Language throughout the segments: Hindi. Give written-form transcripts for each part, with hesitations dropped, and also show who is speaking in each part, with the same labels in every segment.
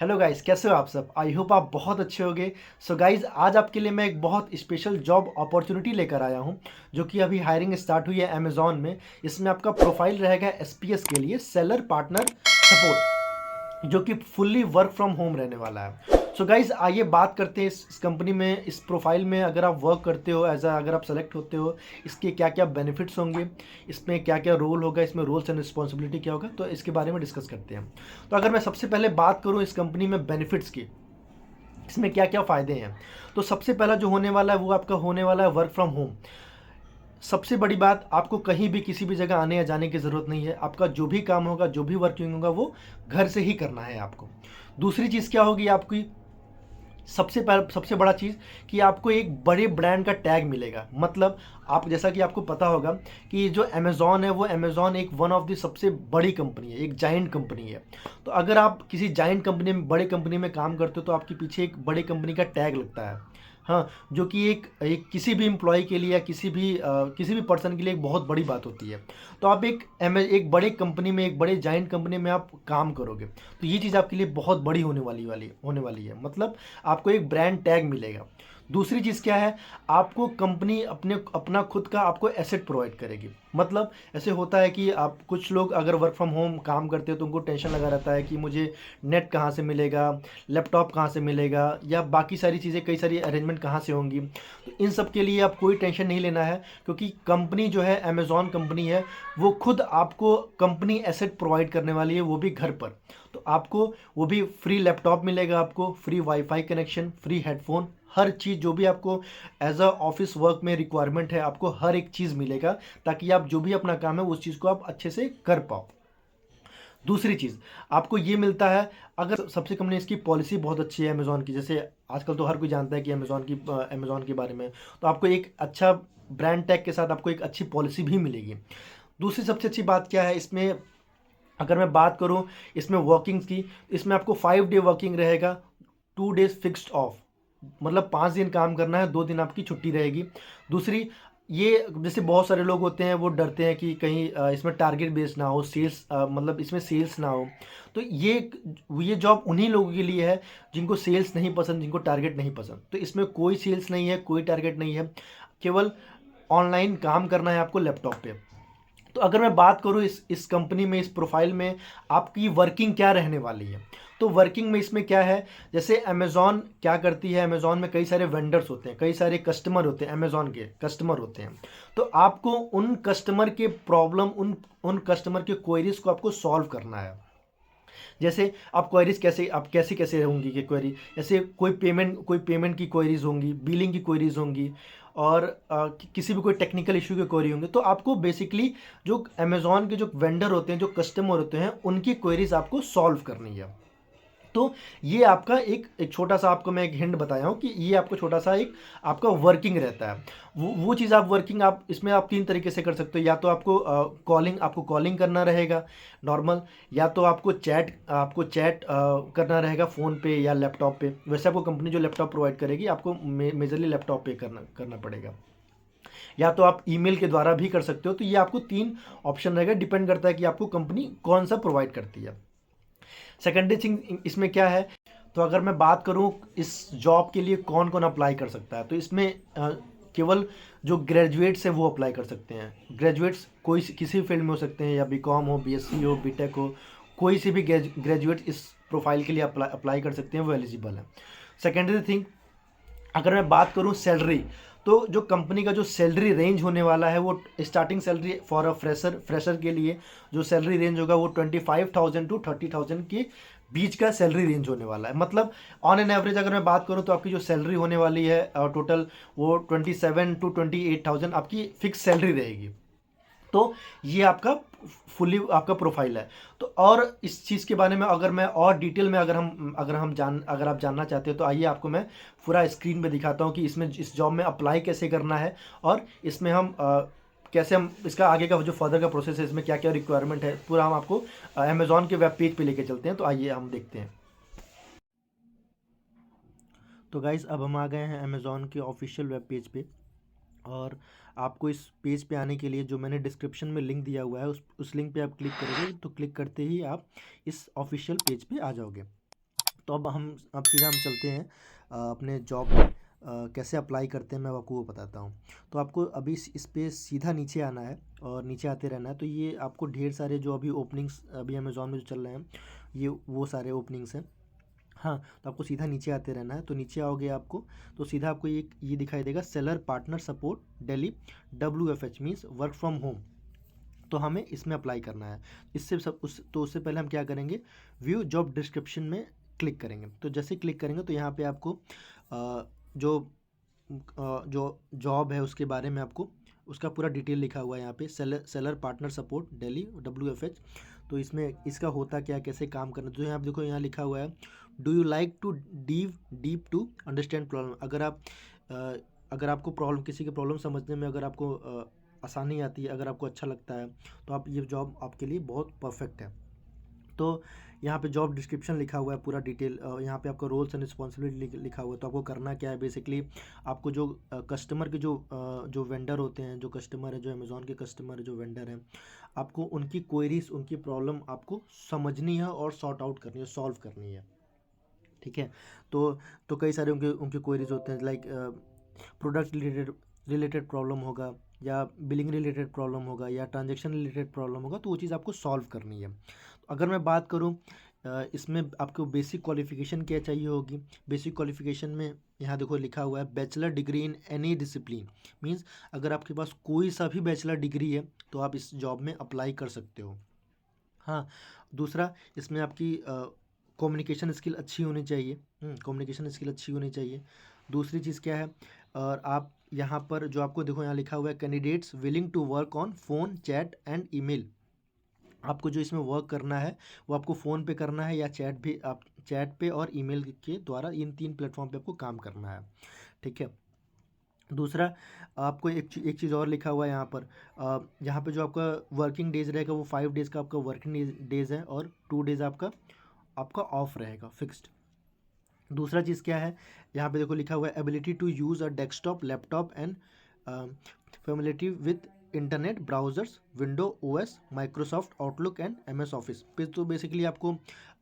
Speaker 1: हेलो गाइस, कैसे हो आप सब। आई होप आप बहुत अच्छे होगे। सो गाइस, आज आपके लिए मैं एक बहुत स्पेशल जॉब अपॉर्चुनिटी लेकर आया हूं, जो कि अभी हायरिंग स्टार्ट हुई है अमेजॉन में। इसमें आपका प्रोफाइल रहेगा एसपीएस के लिए, सेलर पार्टनर सपोर्ट, जो कि फुल्ली वर्क फ्रॉम होम रहने वाला है। सो गाइज, आइए बात करते हैं इस कंपनी में, इस प्रोफाइल में अगर आप वर्क करते हो, अगर आप सेलेक्ट होते हो, इसके क्या क्या बेनिफिट्स होंगे, इसमें क्या क्या रोल होगा, इसमें रोल्स एंड रिस्पॉन्सिबिलिटी क्या होगा, तो इसके बारे में डिस्कस करते हैं। तो अगर मैं सबसे पहले बात करूं इस कंपनी में बेनिफिट्स की, इसमें क्या क्या फ़ायदे हैं, तो सबसे पहला जो होने वाला है वो आपका होने वाला है वर्क फ्रॉम होम। सबसे बड़ी बात, आपको कहीं भी किसी भी जगह आने या जाने की ज़रूरत नहीं है। आपका जो भी काम होगा, जो भी वर्किंग होगा, वो घर से ही करना है आपको। दूसरी चीज़ क्या होगी आपकी, सबसे बड़ा चीज़ कि आपको एक बड़े ब्रांड का टैग मिलेगा। मतलब आप, जैसा कि आपको पता होगा कि जो अमेज़ॉन है, वो अमेज़ॉन एक वन ऑफ द सबसे बड़ी कंपनी है, एक जाइंट कंपनी है। तो अगर आप किसी जाइंट कंपनी में, बड़े कंपनी में काम करते हो, तो आपके पीछे एक बड़े कंपनी का टैग लगता है। हाँ, जो कि एक किसी भी एम्प्लॉय के लिए या किसी भी पर्सन के लिए एक बहुत बड़ी बात होती है। तो आप एक बड़े कंपनी में, एक बड़े जाइंट कंपनी में आप काम करोगे, तो ये चीज़ आपके लिए बहुत बड़ी होने वाली है। मतलब आपको एक ब्रांड टैग मिलेगा। दूसरी चीज़ क्या है, आपको कंपनी अपना खुद का आपको एसेट प्रोवाइड करेगी। मतलब ऐसे होता है कि आप, कुछ लोग अगर वर्क फ्रॉम होम काम करते हो तो उनको टेंशन लगा रहता है कि मुझे नेट कहाँ से मिलेगा, लैपटॉप कहाँ से मिलेगा, या बाकी सारी चीज़ें, कई सारी अरेंजमेंट कहाँ से होंगी। तो इन सब के लिए आप कोई टेंशन नहीं लेना है, क्योंकि कंपनी जो है, अमेज़ॉन कंपनी है, वो खुद आपको कंपनी एसेट प्रोवाइड करने वाली है, वो भी घर पर। तो आपको वो भी फ्री लैपटॉप मिलेगा, आपको free WiFi connection, free headphone, हर चीज़ जो भी आपको एज अ ऑफिस वर्क में रिक्वायरमेंट है, आपको हर एक चीज़ मिलेगा, ताकि आप जो भी अपना काम है उस चीज़ को आप अच्छे से कर पाओ। दूसरी चीज़ आपको ये मिलता है, अगर सबसे कम ने, इसकी पॉलिसी बहुत अच्छी है अमेज़ॉन की। जैसे आजकल तो हर कोई जानता है कि अमेज़ॉन के बारे में, तो आपको एक अच्छा ब्रांड टैग के साथ आपको एक अच्छी पॉलिसी भी मिलेगी। दूसरी सबसे अच्छी बात क्या है इसमें, अगर मैं बात करूं इसमें वर्किंग्स की, इसमें आपको 5 डे वर्किंग रहेगा, 2 डेज फिक्स्ड ऑफ। मतलब 5 दिन काम करना है, 2 दिन आपकी छुट्टी रहेगी। दूसरी, ये जैसे बहुत सारे लोग होते हैं वो डरते हैं कि कहीं इसमें टारगेट बेस्ड ना हो, सेल्स, मतलब इसमें सेल्स ना हो। तो ये जॉब उन्हीं लोगों के लिए है जिनको सेल्स नहीं पसंद, जिनको टारगेट नहीं पसंद। तो इसमें कोई सेल्स नहीं है, कोई टारगेट नहीं है, केवल ऑनलाइन काम करना है आपको लैपटॉप पे। तो अगर मैं बात करूँ इस कंपनी में, इस प्रोफाइल में आपकी वर्किंग क्या रहने वाली है, तो वर्किंग में इसमें क्या है, जैसे अमेज़ॉन क्या करती है, अमेज़ॉन में कई सारे वेंडर्स होते हैं, कई सारे कस्टमर होते हैं, अमेज़ॉन के कस्टमर होते हैं। तो आपको उन कस्टमर के प्रॉब्लम, उन कस्टमर के क्वेरीज को आपको सॉल्व करना है। जैसे आप क्वेरीज कैसे, आप कैसे कैसे होंगी कि क्वेरी, जैसे कोई पेमेंट की क्वेरीज होंगी, बिलिंग की क्वेरीज होंगी, और किसी भी कोई टेक्निकल इशू के क्वेरी होंगे, तो आपको बेसिकली जो अमेज़ॉन के जो वेंडर होते हैं, जो कस्टमर होते हैं, उनकी क्वेरीज आपको सॉल्व करनी है। तो ये आपका एक छोटा सा, आपको मैं एक हिंट बताया हूँ कि ये आपको छोटा सा एक आपका वर्किंग रहता है। वो चीज़ आप वर्किंग, आप इसमें आप 3 तरीके से कर सकते हो। या तो आपको कॉलिंग करना रहेगा नॉर्मल, या तो आपको चैट करना रहेगा फ़ोन पे या लैपटॉप पे। वैसे आपको कंपनी जो लैपटॉप प्रोवाइड करेगी, आपको मेजरली लैपटॉप पे करना पड़ेगा। या तो आप ईमेल के द्वारा भी कर सकते हो। तो ये आपको 3 ऑप्शन रहेगा, डिपेंड करता है कि आपको कंपनी कौन सा प्रोवाइड करती है। सेकेंडरी थिंग इसमें क्या है, तो अगर मैं बात करूं इस जॉब के लिए कौन कौन अप्लाई कर सकता है, तो इसमें केवल जो ग्रेजुएट्स हैं वो अप्लाई कर सकते हैं। ग्रेजुएट्स किसी भी फील्ड में हो सकते हैं, या बीकॉम हो, बीएससी हो, बीटेक हो, कोई से भी ग्रेजुएट इस प्रोफाइल के लिए अप्लाई कर सकते हैं, वो एलिजिबल है। सेकेंडरी थिंग, अगर मैं बात करूं सैलरी, तो जो कंपनी का जो सैलरी रेंज होने वाला है, वो starting salary for a fresher के लिए जो सैलरी रेंज होगा, वो 25,000 टू 30,000 के बीच का सैलरी रेंज होने वाला है। मतलब ऑन एन एवरेज अगर मैं बात करूं, तो आपकी जो सैलरी होने वाली है टोटल, वो 27 टू 28,000 आपकी फिक्स सैलरी रहेगी। तो ये आपका फुली आपका प्रोफाइल है। तो और इस चीज़ के बारे में अगर मैं और डिटेल में, अगर आप जानना चाहते हो, तो आइए आपको मैं पूरा स्क्रीन पे दिखाता हूँ कि इसमें, इस जॉब में अप्लाई कैसे करना है, और इसमें कैसे हम इसका आगे का जो फर्दर का प्रोसेस है, इसमें क्या क्या रिक्वायरमेंट है, पूरा हम आपको अमेज़ॉन के वेब पेज पे लेके चलते हैं। तो आइए हम देखते हैं। तो गाइस, अब हम आ गए हैं अमेज़ॉन के ऑफिशियल वेब पेज पे। और आपको इस पेज पे आने के लिए जो मैंने डिस्क्रिप्शन में लिंक दिया हुआ है, उस लिंक पे आप क्लिक करोगे, तो क्लिक करते ही आप इस ऑफिशियल पेज पे आ जाओगे। तो तो अब सीधा हम चलते हैं अपने जॉब में कैसे अप्लाई करते हैं मैं आपको वो बताता हूँ। तो आपको अभी इस पे सीधा नीचे आना है और नीचे आते रहना है। तो ये आपको ढेर सारे जो अभी ओपनिंग्स अभी अमेज़ॉन में जो चल रहे हैं, ये वो सारे ओपनिंग्स हैं। हाँ, तो आपको सीधा नीचे आते रहना है। तो नीचे आओगे आपको, तो सीधा आपको ये दिखाई देगा, seller partner support Delhi, WFH means work from home. तो हमें इसमें अप्लाई करना है। उससे पहले हम क्या करेंगे, व्यू जॉब डिस्क्रिप्शन में क्लिक करेंगे। तो जैसे क्लिक करेंगे तो यहाँ पे आपको जो जो जॉब है उसके बारे में आपको उसका पूरा डिटेल लिखा हुआ है यहाँ पे, seller partner support Delhi, WFH। तो इसमें इसका होता क्या, कैसे काम करना, तो यहाँ पे देखो, यहाँ लिखा हुआ है, do you like to deep to understand problem. अगर आपको प्रॉब्लम, किसी की प्रॉब्लम समझने में अगर आपको आसानी आती है, अगर आपको अच्छा लगता है, तो आप ये जॉब आपके लिए बहुत परफेक्ट है। तो यहाँ पे जॉब डिस्क्रिप्शन लिखा हुआ है पूरा डिटेल, यहाँ पे आपका रोल्स एंड रिस्पॉन्सिबिलिटी लिखा हुआ है। तो आपको करना क्या है, बेसिकली आपको जो कस्टमर के जो वेंडर होते हैं, जो कस्टमर है, जो अमेज़ॉन के कस्टमर है, जो वेंडर हैं, आपको उनकी क्वेरीज, उनकी प्रॉब्लम आपको समझनी है और सॉर्ट आउट करनी है, सॉल्व करनी है। ठीक है। तो कई सारे उनके उनके क्वेरीज होते हैं, लाइक प्रोडक्ट रिलेटेड प्रॉब्लम होगा, या बिलिंग रिलेटेड प्रॉब्लम होगा, या ट्रांजेक्शन रिलेटेड प्रॉब्लम होगा, तो वो चीज़ आपको सॉल्व करनी है। अगर मैं बात करूँ इसमें आपको बेसिक क्वालिफ़िकेशन क्या चाहिए होगी। बेसिक क्वालिफ़िकेशन में यहाँ देखो लिखा हुआ है, bachelor degree in any discipline, means अगर आपके पास कोई सा भी बैचलर डिग्री है तो आप इस जॉब में अप्लाई कर सकते हो। हाँ, दूसरा, इसमें आपकी कम्युनिकेशन स्किल अच्छी होनी चाहिए। कम्युनिकेशन स्किल अच्छी होनी चाहिए। दूसरी चीज़ क्या है, और आप यहाँ पर जो आपको देखो, यहाँ लिखा हुआ है, candidates willing to work on phone, chat and email. आपको जो इसमें वर्क करना है वो आपको फ़ोन पे करना है, या चैट पे और ईमेल के द्वारा, इन 3 प्लेटफॉर्म पे आपको काम करना है। ठीक है। दूसरा, आपको एक चीज़ और लिखा हुआ है यहाँ पर, यहाँ पे जो आपका वर्किंग डेज रहेगा वो 5 डेज़ का आपका वर्किंग डेज़ है, और 2 डेज़ आपका ऑफ रहेगा फिक्स्ड। दूसरा चीज़ क्या है, यहाँ पे देखो लिखा हुआ है, ability to use a desktop, laptop and familiarity with internet browsers, window OS, Microsoft Outlook and MS office पे। तो बेसिकली आपको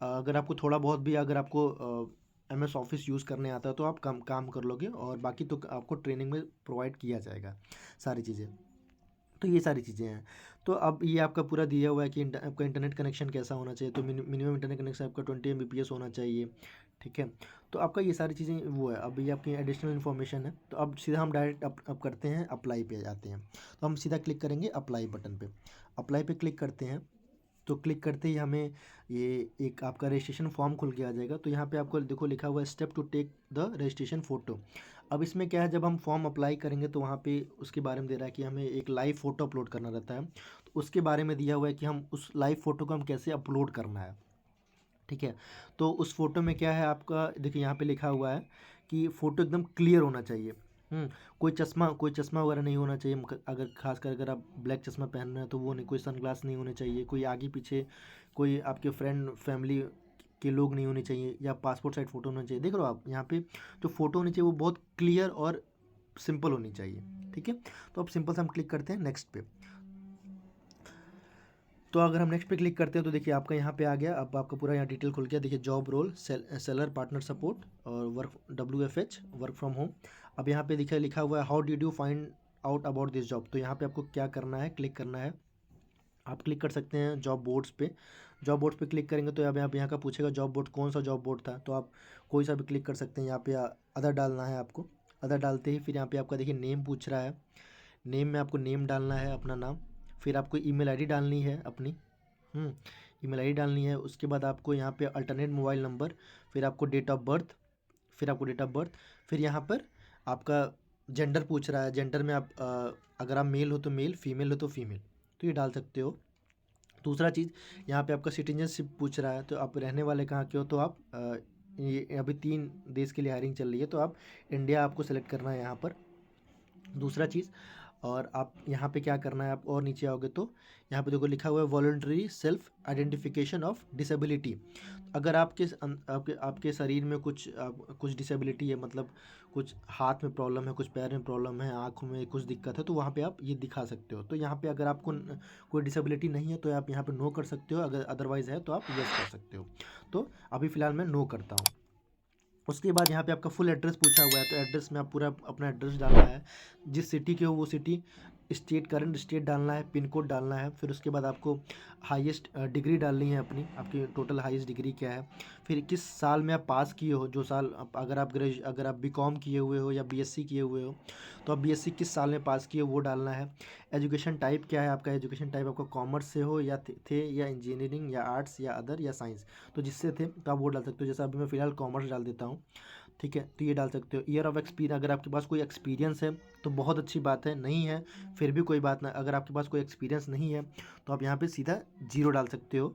Speaker 1: अगर आपको थोड़ा बहुत भी, अगर आपको MS ऑफिस यूज़ करने आता है तो आप काम कर लोगे, और बाकी तो आपको ट्रेनिंग में प्रोवाइड किया जाएगा सारी चीज़ें। तो ये सारी चीज़ें हैं। तो अब ये आपका पूरा दिया हुआ है कि आपका इंटरनेट कनेक्शन कैसा होना चाहिए। तो मिनिमम इंटरनेट कनेक्शन आपका 20 Mbps होना चाहिए। ठीक है। तो आपका ये सारी चीज़ें वो है। अब ये आपकी एडिशनल इन्फॉर्मेशन है। तो अब सीधा हम डायरेक्ट अब करते हैं, अप्लाई पे जाते हैं। तो हम सीधा क्लिक करेंगे अप्लाई बटन पे। अप्लाई पे क्लिक करते हैं। तो क्लिक करते ही हमें ये एक आपका रजिस्ट्रेशन फॉर्म खुल के आ जाएगा। तो यहाँ पे आपको देखो लिखा हुआ है, step to take the registration photo. अब इसमें क्या है, जब हम फॉर्म अप्लाई करेंगे तो वहाँ पे उसके बारे में दे रहा है कि हमें एक लाइव फ़ोटो अपलोड करना रहता है। तो उसके बारे में दिया हुआ है कि हम उस लाइव फ़ोटो को हम कैसे अपलोड करना है। ठीक है। तो उस फ़ोटो में क्या है आपका, देखिए यहाँ पे लिखा हुआ है कि फ़ोटो एकदम क्लियर होना चाहिए। कोई चश्मा वगैरह नहीं होना चाहिए। अगर खासकर अगर आप ब्लैक चश्मा पहन रहे हैं तो वो नहीं, कोई सनग्लास नहीं होने चाहिए, कोई आगे पीछे कोई आपके फ्रेंड फैमिली के लोग नहीं होने चाहिए, या पासपोर्ट साइज फ़ोटो होना चाहिए। देख रहे हो आप यहाँ पे जो फ़ोटो होनी चाहिए वो बहुत क्लियर और सिंपल होनी चाहिए। ठीक है। तो अब सिंपल से हम क्लिक करते हैं नेक्स्ट पे। तो अगर हम नेक्स्ट पे क्लिक करते हैं तो देखिए आपका यहाँ पे आ गया। अब आपका पूरा यहाँ डिटेल खुल गया। देखिए job role, seller partner support, और work WFH work from home. अब यहाँ पे देखिए लिखा हुआ है, how did you find out about this job. तो यहाँ पे आपको क्या करना है, क्लिक करना है। आप क्लिक कर सकते हैं जॉब बोर्ड्स पे। जॉब बोर्ड्स पे क्लिक करेंगे तो अब यहाँ का पूछेगा जॉब बोर्ड कौन सा जॉब बोर्ड था, तो आप कोई सा भी क्लिक कर सकते हैं। यहाँ पे अदर डालना है आपको। अदर डालते ही फिर यहाँ पे आपका देखिए नेम पूछ रहा है। नेम में आपको नेम डालना है, अपना नाम। फिर आपको ईमेल आईडी डालनी है अपनी। ईमेल आईडी डालनी है। उसके बाद आपको यहाँ पे अल्टरनेट मोबाइल नंबर, फिर आपको डेट ऑफ बर्थ, फिर यहाँ पर आपका जेंडर पूछ रहा है। जेंडर में आप अगर आप मेल हो तो मेल, फीमेल हो तो फीमेल, तो ये डाल सकते हो। दूसरा चीज़, यहाँ पे आपका सिटीजनशिप पूछ रहा है, तो आप रहने वाले कहाँ के हो, तो आप ये अभी 3 देश के लिए हायरिंग चल रही है, तो आप इंडिया आपको सेलेक्ट करना है यहाँ पर। दूसरा चीज़, और आप यहाँ पे क्या करना है, आप और नीचे आओगे तो यहाँ पे देखो लिखा हुआ है, voluntary self identification of disability. अगर आपके शरीर में कुछ डिसेबिलिटी है, मतलब कुछ हाथ में प्रॉब्लम है, कुछ पैर में प्रॉब्लम है, आँखों में कुछ दिक्कत है, तो वहाँ पे आप ये दिखा सकते हो। तो यहाँ पे अगर आपको कोई डिसेबिलिटी नहीं है तो आप यहाँ पे नो कर सकते हो, अगर अदरवाइज़ है तो आप यस कर सकते हो। तो अभी फ़िलहाल मैं नो करता हूँ। उसके बाद यहाँ पे आपका फुल एड्रेस पूछा हुआ है, तो एड्रेस में आप पूरा अपना एड्रेस डालना है, जिस सिटी के हो वो सिटी, स्टेट करंट स्टेट डालना है, पिन कोड डालना है। फिर उसके बाद आपको हाईएस्ट डिग्री डालनी है अपनी, आपकी टोटल हाईएस्ट डिग्री क्या है। फिर किस साल में आप पास किए हो, जो साल अगर आप बीकॉम किए हुए हो या बीएससी किए हुए हो, तो आप बीएससी किस साल में पास किए हो वो डालना है। एजुकेशन टाइप क्या है आपका, एजुकेशन टाइप आपका कॉमर्स से हो या थे या इंजीनियरिंग या आर्ट्स या अदर या साइंस, तो जिससे थे तो आप वो डाल सकते हो। जैसे अभी मैं फ़िलहाल कॉमर्स डाल देता हूँ, ठीक है, तो ये डाल सकते हो। ईयर ऑफ एक्सपीरियंस, अगर आपके पास कोई एक्सपीरियंस है तो बहुत अच्छी बात है, नहीं है फिर भी कोई बात ना। अगर आपके पास कोई एक्सपीरियंस नहीं है तो आप यहाँ पे सीधा 0 डाल सकते हो।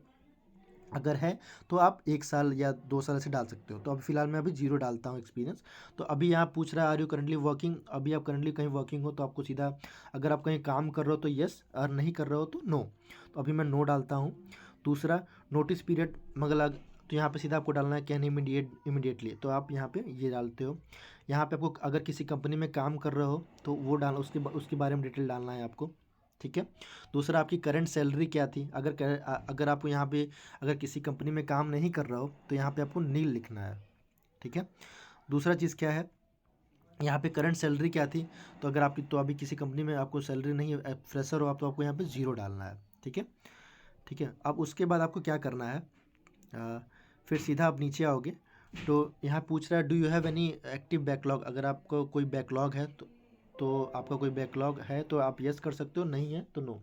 Speaker 1: अगर है तो आप 1 साल या 2 साल से डाल सकते हो। तो अभी फ़िलहाल मैं अभी 0 डालता हूँ एक्सपीरियंस। तो अभी यहाँ पूछ रहा है आर यू करंटली वर्किंग, अभी आप करंटली कहीं वर्किंग हो तो आपको सीधा, अगर आप कहीं काम कर रहे हो तो येस, और नहीं कर रहे हो तो नो। तो अभी मैं नो डालता हूँ। दूसरा, नोटिस पीरियड मतलब, तो यहाँ पे सीधा आपको डालना है कैन इमीडिएटली, तो आप यहाँ पे ये डालते हो। यहाँ पे आपको अगर किसी कंपनी में काम कर रहे हो तो वो डाल, उसके बारे में डिटेल डालना है आपको, ठीक है। दूसरा, आपकी करंट सैलरी क्या थी, अगर आप यहाँ पे अगर किसी कंपनी में काम नहीं कर रहे हो तो यहाँ पे आपको नील लिखना है, ठीक है। दूसरा चीज़ क्या है, यहाँ पे करंट सैलरी क्या थी, तो अगर आपकी तो अभी किसी कंपनी में आपको सैलरी नहीं है, फ्रेशर हो आप, तो आपको यहाँ पे 0 डालना है, ठीक है। ठीक है, अब उसके बाद आपको क्या करना है, अ, फिर सीधा आप नीचे आओगे तो यहाँ पूछ रहा है do you have any active backlog, अगर आपको कोई बैकलॉग है तो आपका कोई बैकलॉग है तो आप यस कर सकते हो, नहीं है तो नो।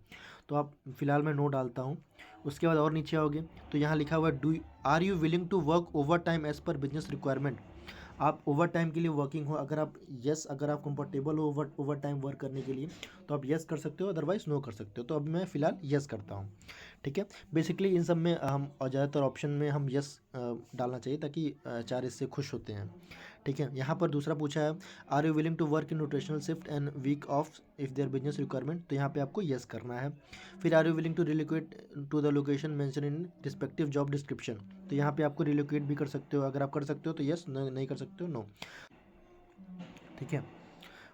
Speaker 1: तो आप फिलहाल मैं नो डालता हूँ। उसके बाद और नीचे आओगे तो यहाँ लिखा हुआ है do are you willing to work over time as per business requirement, आप ओवर टाइम के लिए वर्किंग हो, अगर आप कंफर्टेबल हो ओवर टाइम वर्क करने के लिए तो आप यस कर सकते हो, अदरवाइज नो कर सकते हो। तो अभी मैं फ़िलहाल यस करता हूँ, ठीक है। बेसिकली इन सब में हम, और ज़्यादातर ऑप्शन में हम यस डालना चाहिए, ताकि चार इससे खुश होते हैं, ठीक है। यहाँ पर दूसरा पूछा है are you willing to work in rotational shift and week off if there business requirement, तो यहाँ पे आपको यस करना है। फिर are you willing to relocate to the location mention in respective job description, तो यहाँ पे आपको रिलोकेट भी कर सकते हो, अगर आप कर सकते हो तो यस, नहीं कर सकते हो नो, ठीक है।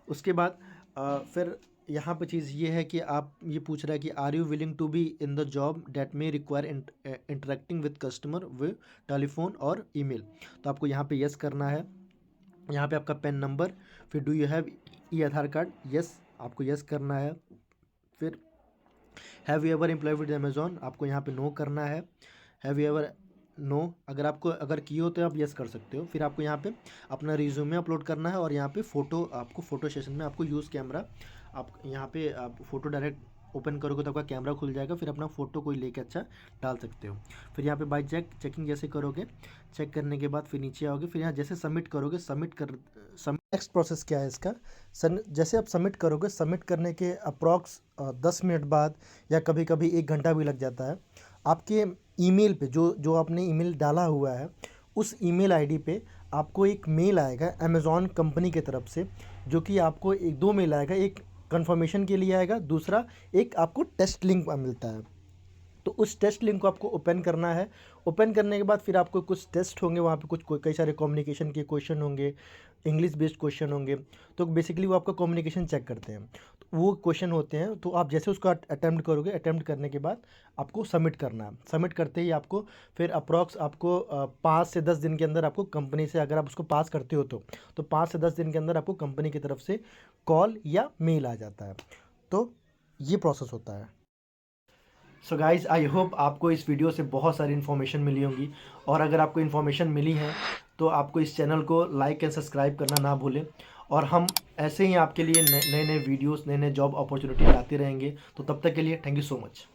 Speaker 1: उसके बाद फिर यहाँ पे चीज़ ये है कि आप, ये पूछ रहा है कि are you willing to be in the job that may require interacting with customer with telephone और ईमेल, तो आपको यहाँ पे यस करना है। यहाँ पे आपका पेन नंबर, फिर do you have a Aadhaar card, yes आपको यस करना है। फिर have you ever employ with Amazon, आपको यहाँ पे नो करना है। हैव यू एवर, नो, अगर किए हो तो आप यस कर सकते हो। फिर आपको यहाँ पे अपना रिज्यूमे अपलोड करना है, और यहाँ पे फ़ोटो सेशन में आपको यूज़ कैमरा, आप यहाँ पे आप फ़ोटो डायरेक्ट ओपन करोगे तो आपका कैमरा खुल जाएगा, फिर अपना फ़ोटो कोई लेके अच्छा डाल सकते हो। फिर यहाँ पे बाई चेकिंग जैसे करोगे, चेक करने के बाद फिर नीचे आओगे, फिर यहाँ जैसे सबमिट करोगे, नेक्स्ट प्रोसेस क्या है इसका, जैसे आप सबमिट करोगे, सबमिट करने के अप्रॉक्स 10 मिनट बाद या कभी कभी 1 घंटा भी लग जाता है, आपके ईमेल पे जो आपने ईमेल डाला हुआ है उस ईमेल आईडी पे आपको एक मेल आएगा अमेज़ॉन कंपनी की तरफ से, जो कि आपको एक दो मेल आएगा, एक कंफर्मेशन के लिए आएगा, दूसरा एक आपको टेस्ट लिंक मिलता है। तो उस टेस्ट लिंक को आपको ओपन करना है। ओपन करने के बाद फिर आपको कुछ टेस्ट होंगे, वहाँ पे कई सारे कम्युनिकेशन के क्वेश्चन होंगे, इंग्लिश बेस्ड क्वेश्चन होंगे। तो बेसिकली वो आपका कम्युनिकेशन चेक करते हैं, तो वो क्वेश्चन होते हैं। तो आप जैसे उसको अटैम्प्ट करोगे, अटैम्प्ट करने के बाद आपको सबमिट करना है। सबमिट करते ही आपको फिर अप्रॉक्स आपको 5 से 10 दिन के अंदर आपको कंपनी से, अगर आप उसको पास करते हो तो 5 से 10 दिन के अंदर आपको कंपनी की तरफ से कॉल या मेल आ जाता है। तो ये प्रोसेस होता है। सो गाइज़, आई होप आपको इस वीडियो से बहुत सारी इन्फॉर्मेशन मिली होंगी, और अगर आपको इन्फॉर्मेशन मिली है तो आपको इस चैनल को लाइक एंड सब्सक्राइब करना ना भूलें, और हम ऐसे ही आपके लिए नए नए वीडियोस, नए नए जॉब अपॉर्चुनिटी लाते रहेंगे। तो तब तक के लिए थैंक यू सो मच।